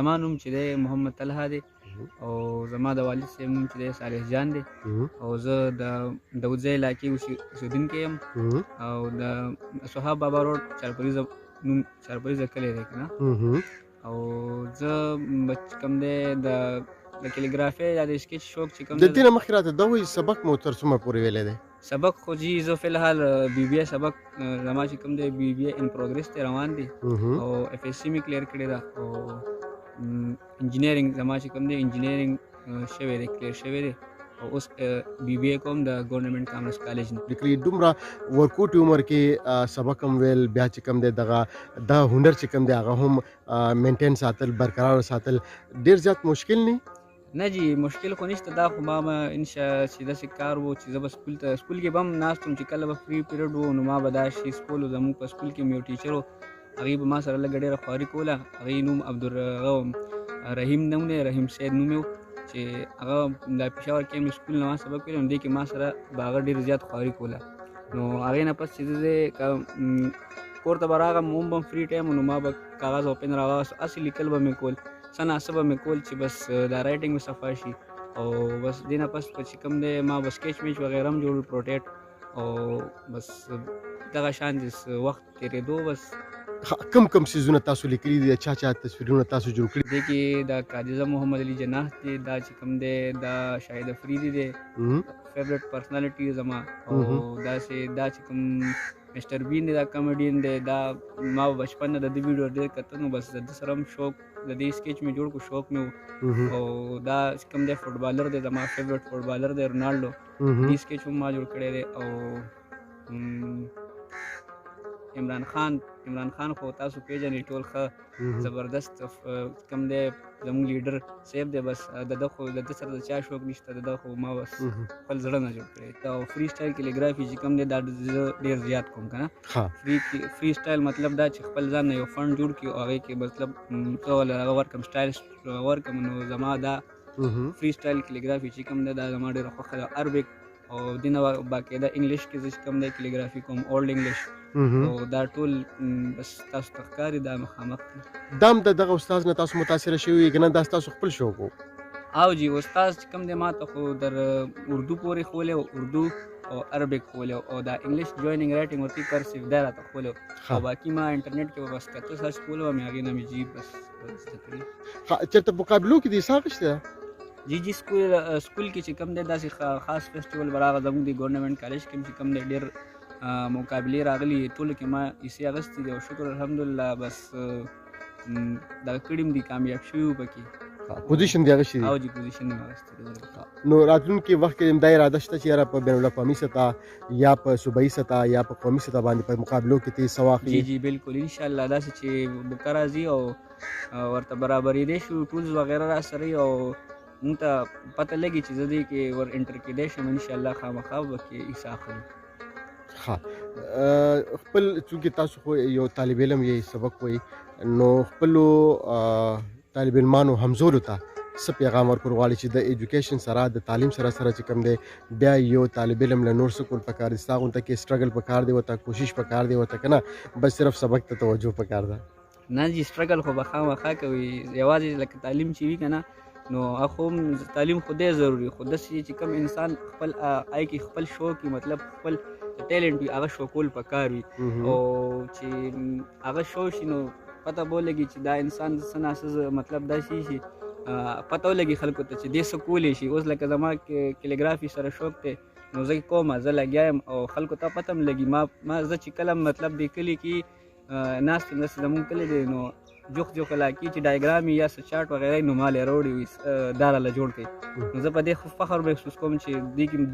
زما نوم چې دی محمد طلحه دی او زما د والد صاحب نوم چې دی صالح جان دی او زه د دودځای علاقې اوسېدونکی یم او د صحاب بابا روډ چارپریزه کلی دی که نه او زه چې کوم دی د کلیګرافۍ یا د سکیچ شوق چې کوم د دې نه مخکې راته دا وایي سبق مو تر څومره پورې ویلی دی؟ سبق خو جی زه فی الحال بی بی اے سبق زما چې کوم دی بی بی اے ان پروګرس دی روان دی او اف ایس سی مې کلیر کړې ده او انجینیرینګ زما چې کوم دی انجینیرینګ شوی دی کلیر شوی دی او اوس بی بی اے کوم د ګورنمنټ کامرس کالج نه لیکلي دومره ورکوټي عمر کې سبق هم ویل بیا چې کوم دی دغه دا هنر چې کوم دی هغه هم مینټین ساتل برقرار ساتل ډېر زیات مشکل نه نه جی مشکل خو نشته دا خو ما انشا چې داسې کار و چې زه به سکول کې به هم ناست وم چې کله به فری پیریډ و نو ما به دا شي سکول زموږ په سکول کې مې یو ټیچر و هغې به ما سره لږه ډېره خواري کوله هغې نوم عبدالرحیم نوم دی رحیم سید نوم یې و چې هغه د پېښور کې مې سکول نه ما سبق ویلی نو دې کې ما سره به هغه ډېر زیات خواري کوله نو هغې نه پس چې زه کور ته به راغلم هم به فری ټایم نو ما به کاغذ او پین راواغست هسې لیکل به مې کول څه ناڅه به مې کول چې بس دا رایټنګ مې صفا شي او بس دې نه پس چې کوم دی ما به سکیچ میچ وغیره هم جوړ پروټیټ او بس دغه شان وخت تېرېدو بس کم سیزونه تاسو لیکلي دي چا تصویرونه تاسو جوړ کړي دې کې دا قادزه محمد علي جناح دی دا چې کوم دی دا شاهد افریدي دی فیوریټ پرسنالټي زما او داسې دا چې کوم مسټر بین دی دا کامیډین دی دا ما بچپن نه د دې ویډیو ډېر کتل نو بس د ده سره هم شوق د دې سکیچ مې جوړ کړو شوق مې او دا چې کوم دی فټبالر دی زما فیوریټ فټبالر دی رونالډو دې سکیچ هم ما جوړ کړی دی او عمران خان خو تاسو پیژنئ ټول ښه زبردست کوم دی زموږ لیډر صاحب دی بس د ده خو د ده سره د چا شوق نشته د ده خو ما بس خپل زړه نه جوړ کړی او فری سټایل کلیګرافي چې کوم دی دا زه ډېر زیات کوم که نه فری سټایل مطلب دا چې خپل ځان نه یو فنډ جوړ کړي او هغې کې مطلب څه هغه ورکړم سټایل ورکړم نو زما دا فری سټایل کلیګرافي چې کوم دی دا زما ډېره خوښه ده عربک او دې نه باقاعده انګلیش کې زه چې کوم دی کلیګرافي کوم اولډ انګلیش او دا ټول بس تاسو ته ښکاري دا مخامخ دا هم د دغه استاد نه تاسو متاثره شوي که نه دا ستاسو خپل شوق و او جی استاد چې کوم دی ما ته خو در اردو پورې ښوولی و اردو او عربک ښوولی او دا انګلیش جویننګ رایټنګ ورته کرسیو دا راته ښوولی او باقي ما انټرنیټ کې بس کته سرچ کولی وم هغې نه مې جی بس زده کړي چېرته مقابلو کې دې حصه اخیستی جی سکول کې چې کوم دی داسې خاص فیسټیول به راغی زموږ د ګورنمنټ کالج کې چې کوم دی ډېر مقابلې راغلي ټولو کې ما حصې اخیستې دي او شکر الحمدلله بس دغه کړي م دي کامیاب شوي وو پکې پوزیشن دې اخیستی او جی پوزیشن مې اخیستی نو راتلونکي وخت کې دا اراده شته چې یاره په بین الاقوامي سطح یا په صوبایي سطح یا په قومي سطح باندې په مقابلو کې ته حصه واخلي جی بالکل انشاءالله داسې چې بوکه راځي او ورته برابرېدی شو ټولز وغیره را سره او مونږ ته پته لګي چې زه دې کې ور انټر کېدی شم انشاءالله خامخا به کې حصه اخلم خپل چونکې تاسو خو یو طالب علم یې سبق وایي نو خپلو طالب علمانو همزولو ته څه پیغام ورکول غواړي چې د ایجوکیشن سره د تعلیم سره چې کوم دی بیا یو طالب علم له نور څه کول پکار دي ستا غونته کې سټرګل پکار دی ورته کوشش پکار دی ورته که نه بس صرف سبق ته توجه پکار ده نه جی سټرګل خو به خامخا کوي یوازې لکه تعلیم چې وي که نه نو هغه هم تعلیم خو دی ضروري خو داسې چې کوم انسان خپل آی کې خپل شوق وي مطلب خپل ټیلنټ وي هغه شو کول پکار وي او چې هغه شو شي نو پته به ولګي چې دا انسان څه ناڅه مطلب داسې شي پته ولګي خلکو ته چې دې څه کولی شي اوس لکه زما کلیګرافي سره شوق دی نو زه کومه زه لګیا یم او خلکو ته پته هم لګي ما زه چې کله مطلب دې کلي کې ناست یم داسې زمونږ کلی دی نو جوخ علاقې چې ډایګرام یا څه چارټ وغیره نو ما یې راوړي وي دا راله جوړ کړي نو زه په دې فخر محسوس کوم چې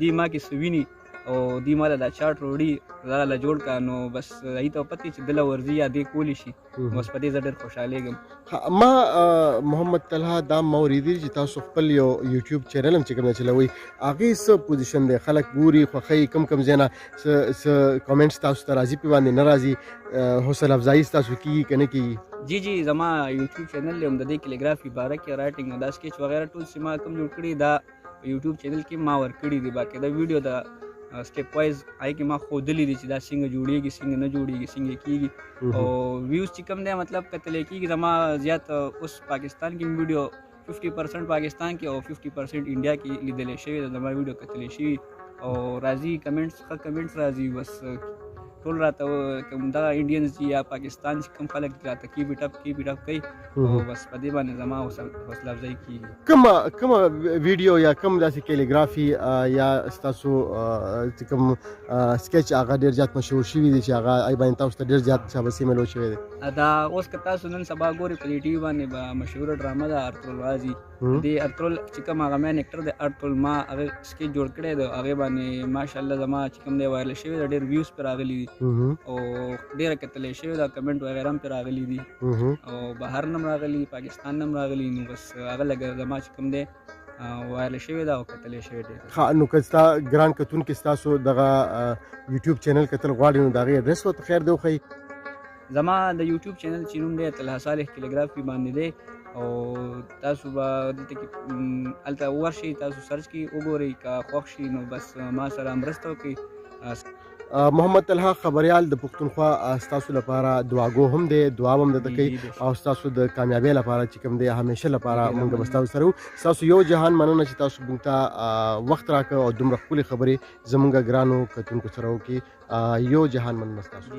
دې ما کې څه ویني او دی مالا دا چارټ روړي دا له جوړ کا نو بس هغې ته پتې چې دله ورځي یا دې کولی شي بس په دې زه ډېر خوشحالېږم ما محمد طلحه دا ما اورېدلي چې تاسو خپل یو یوټیوب چینل هم چې کوم نه چلوئ هغې څه پوزیشن دی خلک ګوري خوښوي کم ځای نه څه کامنټس تاسو ته راځي پې باندې نه راځي حوصله افزایي ستاسو کېږي که نه کېږي جی زما یوټیوب چینل دی هم د دې کلیګرافي باره کې رایټنګ او دا سکیچ وغیره ټول چې ما کوم جوړ کړي دا په یوټیوب چینل کې ما ورکړي دي باقاعده ویډیو د سټیپ وایز هغې کې ما ښودلي دي چې دا څنګه جوړېږي څنګه نه جوړېږي څنګه کېږي او ویوز چې کوم دی مطلب کتلی کېږي زما زیات اوس پاکستان کې ویډیو 50% پاکستان کې او 50% انډیا کې لیدلی شوې ده زما ویډیو کتلی شوي او راځي کمنټس ښه کمنټس راځي بس ټول راته کوم دغه انډینز دي یا پاکستان چې کوم خلک دي راته کیپ اټ اپ کوي او بس په دې باندې زما حوصله افزایي کېږي. کومه ویډیو یا کوم داسې کیلیګرافي یا ستاسو چې کوم سکیچ هغه ډېر زیات مشهور شوي دي چې هغه ای باندې تاسو ته ډېر زیات شاباسي میلو شوی دی؟ دا اوس که تاسو نن سبا ګورئ په دې ټي وي باندې به مشهوره ډرامه ده ارطغرل غازي. دې ارطغرل چې کوم هغه مین اکټر دی ارطغرل ما هغه سکیچ جوړ کړی دی هغې باندې ماشاءالله زما چې کوم دی وایرل شوی دی ډېر ویوز پرې راغلي دي او ډېره کتلی شوې ده کمنټ وغیره هم پرې راغلي دي او بهر نه هم راغلي پاکستان نه هم راغلي نو بس هغه لږ زما چې کوم دی وایرل شوې ده او کتلی شوې ډېر. ښه نو که ستا ګران کتونکي ستاسو دغه یوټیوب چینل کتل غواړي نو د هغې اډرس ورته خیر دی وښایي. زما د یوټیوب چینل چې نوم دی طلحه صالح کیلیګرافي باندې دی او تاسو به دلته کې هلته ورشئ تاسو سرچ کړئ وګورئ که خوښ شي نو بس ما سره مرسته وکړئ. محمد طلحه خبریال د پښتونخوا ستاسو لپاره دعاګو هم دی دعا هم درته کوي او ستاسو د کامیابۍ لپاره چې کوم دی همیشه لپاره موږ به ستاسو سره وو. ستاسو یو جهان مننه چې تاسو موږ ته وخت راکړ او دومره ښکلې خبرې زموږ ګرانو کتونکو سره وکړي. یو جهان مننه ستاسو.